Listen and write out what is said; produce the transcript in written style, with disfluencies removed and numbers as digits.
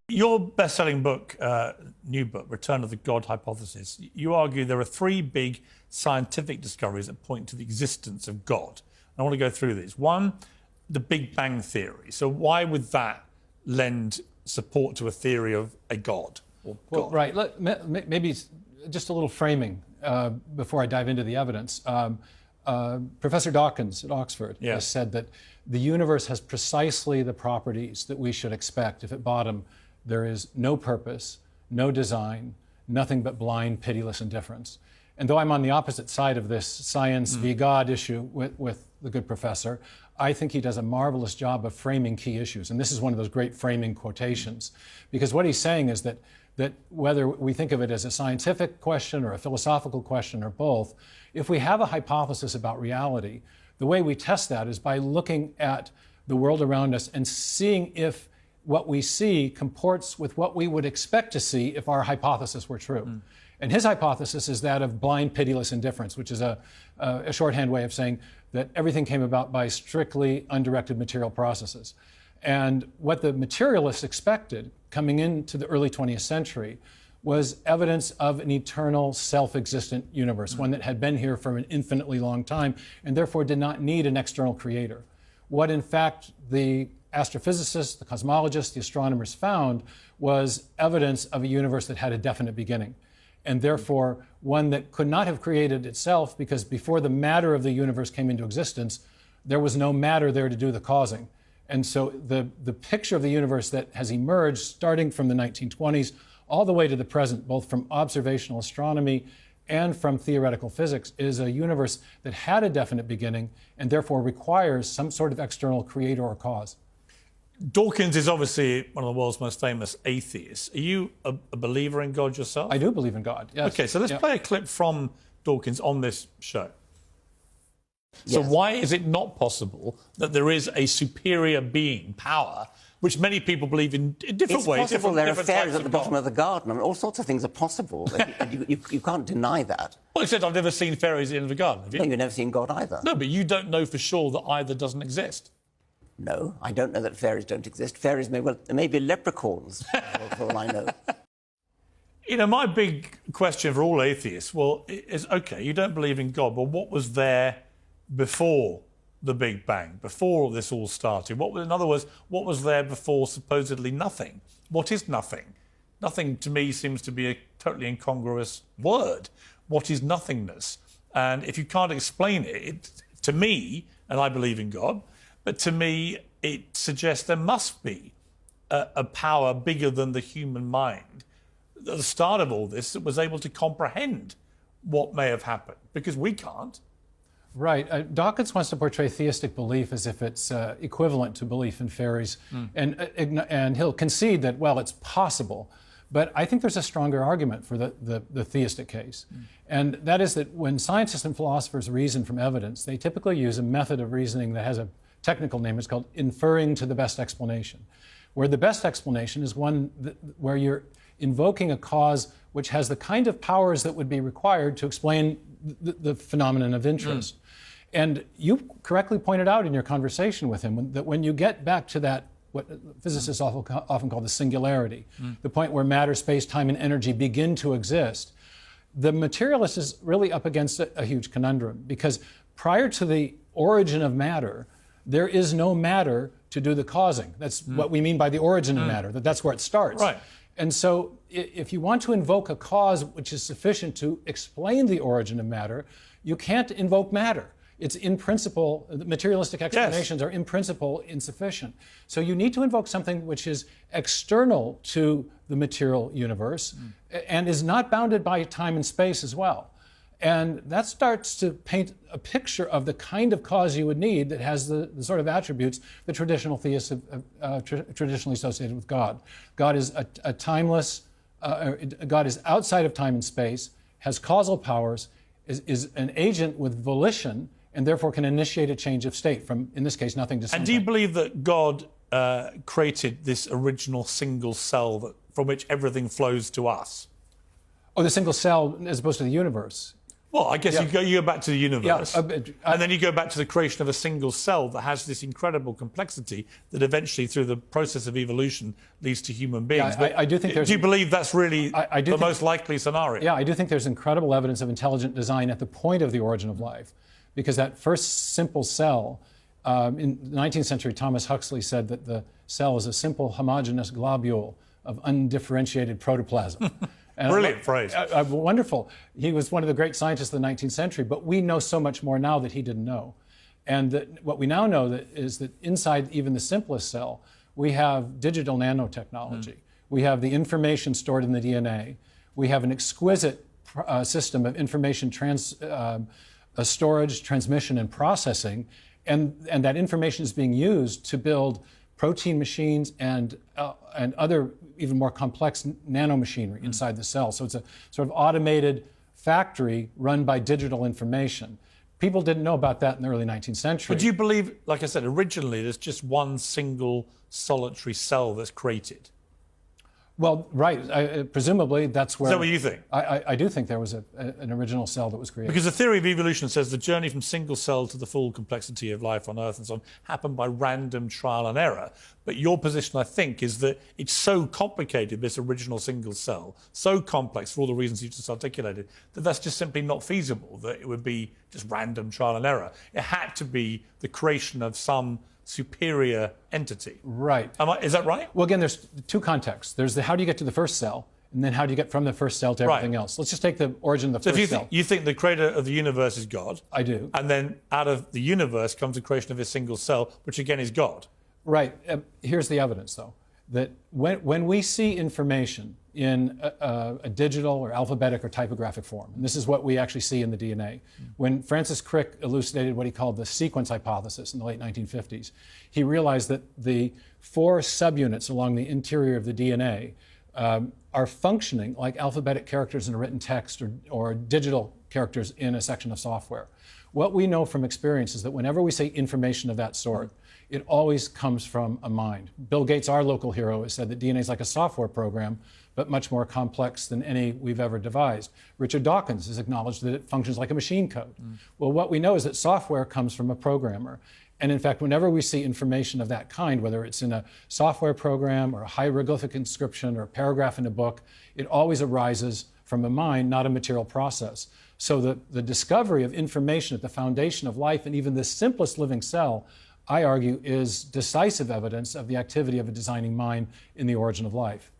Your best-selling book, new book, Return of the God Hypothesis, you argue there are three big scientific discoveries that point to the existence of God. I want to go through these. One, the Big Bang Theory. So why would that lend support to a theory of a God? Or God? Well, right. Maybe just a little framing before I dive into the evidence. Professor Dawkins at Oxford has said that the universe has precisely the properties that we should expect if at bottom there is no purpose, no design, nothing but blind, pitiless indifference. And though I'm on the opposite side of this science v. God issue with the good professor, I think he does a marvelous job of framing key issues. And this is one of those great framing quotations. Because what he's saying is that whether we think of it as a scientific question or a philosophical question or both, if we have a hypothesis about reality, the way we test that is by looking at the world around us and seeing if what we see comports with what we would expect to see if our hypothesis were true. And his hypothesis is that of blind, pitiless indifference, which is a shorthand way of saying that everything came about by strictly undirected material processes. And what the materialists expected coming into the early 20th century was evidence of an eternal, self-existent universe, one that had been here for an infinitely long time and therefore did not need an external creator. What in fact the astrophysicists, the cosmologists, the astronomers found was evidence of a universe that had a definite beginning, and therefore one that could not have created itself, because before the matter of the universe came into existence, there was no matter there to do the causing. And so the picture of the universe that has emerged starting from the 1920s all the way to the present, both from observational astronomy and from theoretical physics, is a universe that had a definite beginning and therefore requires some sort of external creator or cause. Dawkins is obviously one of the world's most famous atheists. Are you a believer in God yourself? I do believe in God, yes. OK, so let's play a clip from Dawkins on this show. So why is it not possible that there is a superior being, power, which many people believe in different ways? It's possible there are fairies at the bottom of the garden. I mean, all sorts of things are possible. You can't deny that. Well, except I've never seen fairies at the end of the garden, have you? No, you've never seen God either. No, but you don't know for sure that either doesn't exist. No, I don't know that fairies don't exist. Fairies may be leprechauns, for all I know. You know, my big question for all atheists, well, is, OK, you don't believe in God, but what was there before the Big Bang, before this all started? In other words, what was there before supposedly nothing? What is nothing? Nothing, to me, seems to be a totally incongruous word. What is nothingness? And if you can't explain it, to me, and I believe in God, but to me, it suggests there must be a power bigger than the human mind at the start of all this that was able to comprehend what may have happened, because we can't. Right. Dawkins wants to portray theistic belief as if it's equivalent to belief in fairies, and he'll concede that, well, it's possible. But I think there's a stronger argument for the theistic case. And that is that when scientists and philosophers reason from evidence, they typically use a method of reasoning that has a technical name. It's called inferring to the best explanation, where the best explanation is one where you're invoking a cause which has the kind of powers that would be required to explain the phenomenon of interest. And you correctly pointed out in your conversation with him that when you get back to that, what physicists often call the singularity, the point where matter, space, time, and energy begin to exist, the materialist is really up against a huge conundrum, because prior to the origin of matter, there is no matter to do the causing. That's what we mean by the origin of matter, that's where it starts. Right. And so if you want to invoke a cause which is sufficient to explain the origin of matter, you can't invoke matter. It's in principle, the materialistic explanations are in principle insufficient. So you need to invoke something which is external to the material universe and is not bounded by time and space as well. And that starts to paint a picture of the kind of cause you would need that has the sort of attributes the traditional theists have traditionally associated with God. God is a timeless, God is outside of time and space, has causal powers, is an agent with volition, and therefore can initiate a change of state from, in this case, nothing to something. And do you believe that God created this original single cell from which everything flows to us? Oh, the single cell as opposed to the universe? Well, I guess you go back to the universe, and then you go back to the creation of a single cell that has this incredible complexity that eventually, through the process of evolution, leads to human beings. I do think there's... Do you believe that's really the most likely scenario? Yeah, I do think there's incredible evidence of intelligent design at the point of the origin of life, because that first simple cell, in the 19th century, Thomas Huxley said that the cell is a simple homogeneous globule of undifferentiated protoplasm. Brilliant phrase. Wonderful. He was one of the great scientists of the 19th century, but we know so much more now that he didn't know. And what we now know is that inside even the simplest cell, we have digital nanotechnology. We have the information stored in the DNA. We have an exquisite system of information storage, transmission, and processing. And that information is being used to build protein machines and other even more complex nanomachinery inside the cell. So it's a sort of automated factory run by digital information. People didn't know about that in the early 19th century. But do you believe, like I said, originally there's just one single solitary cell that's created? Well, right. Presumably that's where... Is that what you think? I do think there was an original cell that was created. Because the theory of evolution says the journey from single cell to the full complexity of life on Earth and so on happened by random trial and error. But your position, I think, is that it's so complicated, this original single cell, so complex for all the reasons you just articulated, that that's just simply not feasible, that it would be just random trial and error. It had to be the creation of some superior entity. Right. Is that right? Well, again, there's two contexts. There's the how do you get to the first cell, and then how do you get from the first cell to everything else. Let's just take the origin of the first cell. You think the creator of the universe is God? I do. And then out of the universe comes the creation of a single cell, which again is God. Right. Here's the evidence, though, that when we see information in a digital or alphabetic or typographic form, and this is what we actually see in the DNA. When Francis Crick elucidated what he called the sequence hypothesis in the late 1950s, he realized that the 4 subunits along the interior of the DNA are functioning like alphabetic characters in a written text or digital characters in a section of software. What we know from experience is that whenever we say information of that sort, it always comes from a mind. Bill Gates, our local hero, has said that DNA is like a software program, but much more complex than any we've ever devised. Richard Dawkins has acknowledged that it functions like a machine code. Well, what we know is that software comes from a programmer. And in fact, whenever we see information of that kind, whether it's in a software program or a hieroglyphic inscription or a paragraph in a book, it always arises from a mind, not a material process. So the discovery of information at the foundation of life and even the simplest living cell, I argue, is decisive evidence of the activity of a designing mind in the origin of life.